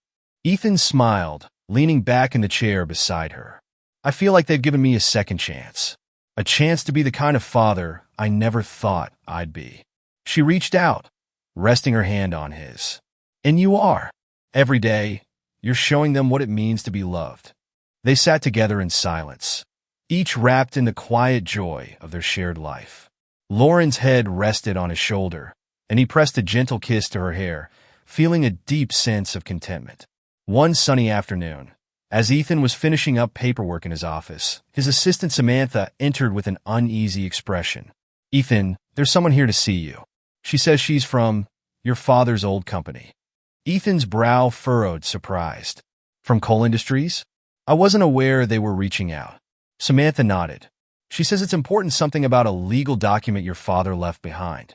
Ethan smiled, leaning back in the chair beside her. "I feel like they've given me a second chance. A chance to be the kind of father I never thought I'd be." She reached out, resting her hand on his. "And you are. Every day, you're showing them what it means to be loved." They sat together in silence, each wrapped in the quiet joy of their shared life. Lauren's head rested on his shoulder, and he pressed a gentle kiss to her hair, feeling a deep sense of contentment. One sunny afternoon, as Ethan was finishing up paperwork in his office, his assistant Samantha entered with an uneasy expression. "Ethan, there's someone here to see you. She says she's from your father's old company." Ethan's brow furrowed, surprised. "From Coal Industries? I wasn't aware they were reaching out." Samantha nodded. "She says it's important, something about a legal document your father left behind."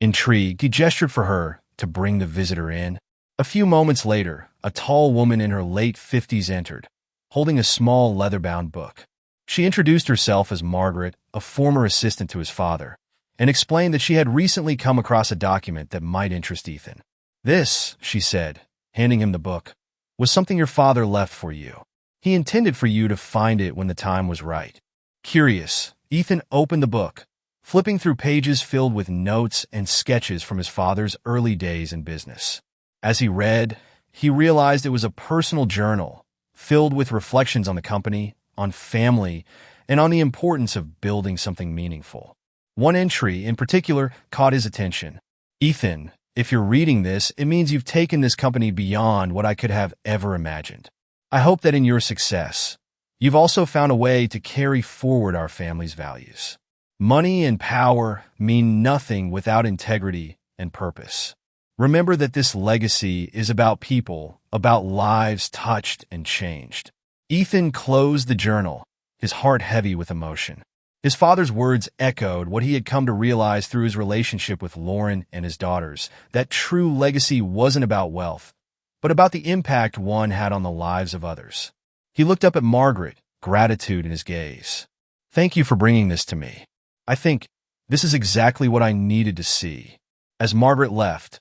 Intrigued, he gestured for her to bring the visitor in. A few moments later, a tall woman in her late 50s entered, holding a small leather-bound book. She introduced herself as Margaret, a former assistant to his father, and explained that she had recently come across a document that might interest Ethan. "This," she said, handing him the book, "was something your father left for you. He intended for you to find it when the time was right." Curious, Ethan opened the book, flipping through pages filled with notes and sketches from his father's early days in business. As he read, he realized it was a personal journal, filled with reflections on the company, on family, and on the importance of building something meaningful. One entry, in particular, caught his attention. "Ethan, if you're reading this, it means you've taken this company beyond what I could have ever imagined. I hope that in your success, you've also found a way to carry forward our family's values. Money and power mean nothing without integrity and purpose. Remember that this legacy is about people, about lives touched and changed." Ethan closed the journal, his heart heavy with emotion. His father's words echoed what he had come to realize through his relationship with Lauren and his daughters, that true legacy wasn't about wealth, but about the impact one had on the lives of others. He looked up at Margaret, gratitude in his gaze. "Thank you for bringing this to me. I think this is exactly what I needed to see." As Margaret left,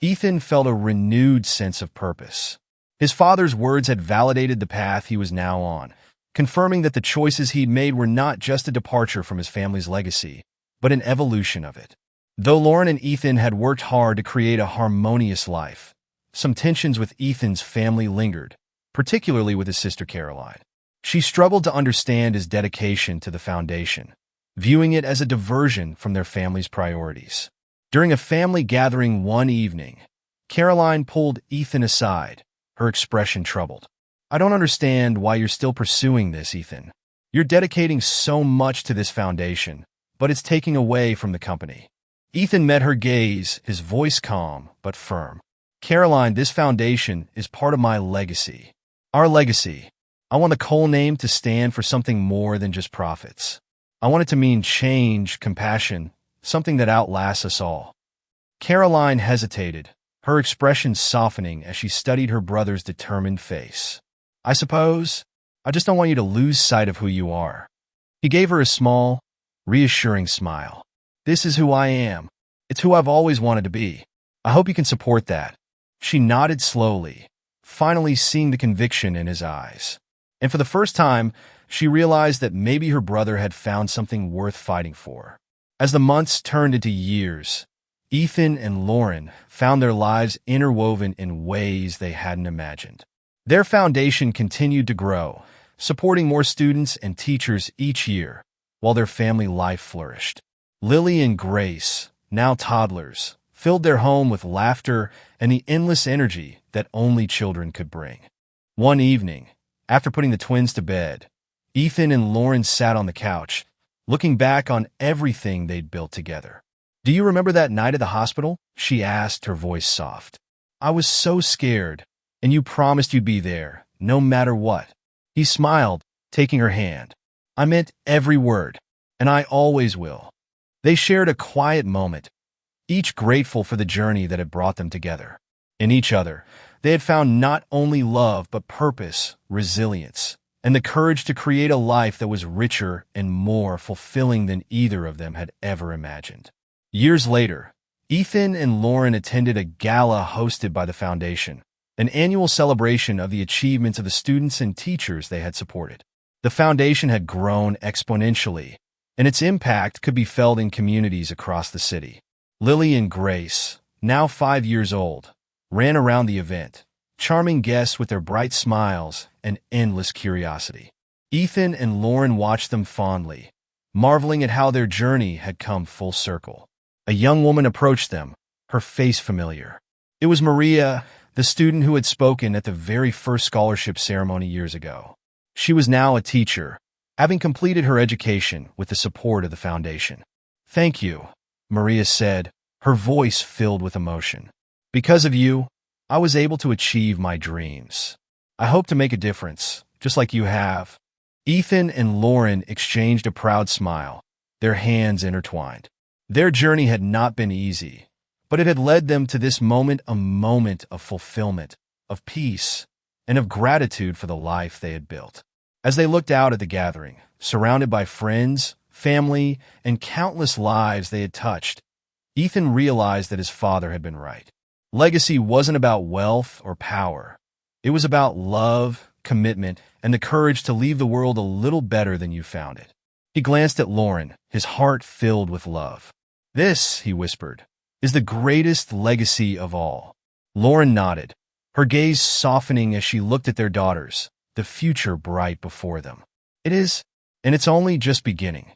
Ethan felt a renewed sense of purpose. His father's words had validated the path he was now on, confirming that the choices he'd made were not just a departure from his family's legacy, but an evolution of it. Though Lauren and Ethan had worked hard to create a harmonious life, some tensions with Ethan's family lingered, particularly with his sister Caroline. She struggled to understand his dedication to the foundation, viewing it as a diversion from their family's priorities. During a family gathering one evening, Caroline pulled Ethan aside, her expression troubled. "I don't understand why you're still pursuing this, Ethan. You're dedicating so much to this foundation, but it's taking away from the company." Ethan met her gaze, his voice calm but firm. "Caroline, this foundation is part of my legacy. Our legacy. I want the Cole name to stand for something more than just profits. I want it to mean change, compassion, something that outlasts us all." Caroline hesitated, her expression softening as she studied her brother's determined face. "I suppose I just don't want you to lose sight of who you are." He gave her a small, reassuring smile. "This is who I am. It's who I've always wanted to be. I hope you can support that." She nodded slowly, finally seeing the conviction in his eyes. And for the first time, she realized that maybe her brother had found something worth fighting for. As the months turned into years, Ethan and Lauren found their lives interwoven in ways they hadn't imagined. Their foundation continued to grow, supporting more students and teachers each year, while their family life flourished. Lily and Grace, now toddlers, filled their home with laughter and the endless energy that only children could bring. One evening, after putting the twins to bed, Ethan and Lauren sat on the couch, looking back on everything they'd built together. "Do you remember that night at the hospital?" she asked, her voice soft. "I was so scared, and you promised you'd be there, no matter what." He smiled, taking her hand. "I meant every word, and I always will." They shared a quiet moment, each grateful for the journey that had brought them together. In each other, they had found not only love but purpose, resilience, and the courage to create a life that was richer and more fulfilling than either of them had ever imagined. Years later, Ethan and Lauren attended a gala hosted by the Foundation, an annual celebration of the achievements of the students and teachers they had supported. The Foundation had grown exponentially, and its impact could be felt in communities across the city. Lily and Grace, now 5 years old, ran around the event, charming guests with their bright smiles and endless curiosity. Ethan and Lauren watched them fondly, marveling at how their journey had come full circle. A young woman approached them, her face familiar. It was Maria, the student who had spoken at the very first scholarship ceremony years ago. She was now a teacher, having completed her education with the support of the Foundation. "Thank you," Maria said, her voice filled with emotion. "Because of you, I was able to achieve my dreams. I hope to make a difference, just like you have." Ethan and Lauren exchanged a proud smile, their hands intertwined. Their journey had not been easy, but it had led them to this moment, a moment of fulfillment, of peace, and of gratitude for the life they had built. As they looked out at the gathering, surrounded by friends, family, and countless lives they had touched, Ethan realized that his father had been right. Legacy wasn't about wealth or power. It was about love, commitment, and the courage to leave the world a little better than you found it. He glanced at Lauren, his heart filled with love. "This," he whispered, "is the greatest legacy of all." Lauren nodded, her gaze softening as she looked at their daughters, the future bright before them. "It is, and it's only just beginning."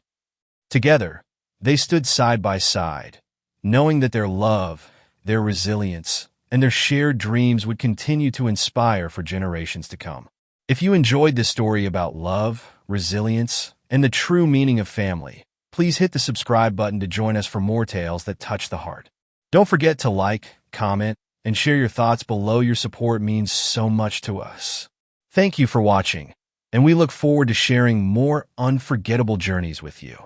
Together, they stood side by side, knowing that their love, their resilience, and their shared dreams would continue to inspire for generations to come. If you enjoyed this story about love, resilience, and the true meaning of family, please hit the subscribe button to join us for more tales that touch the heart. Don't forget to like, comment, and share your thoughts below. Your support means so much to us. Thank you for watching, and we look forward to sharing more unforgettable journeys with you.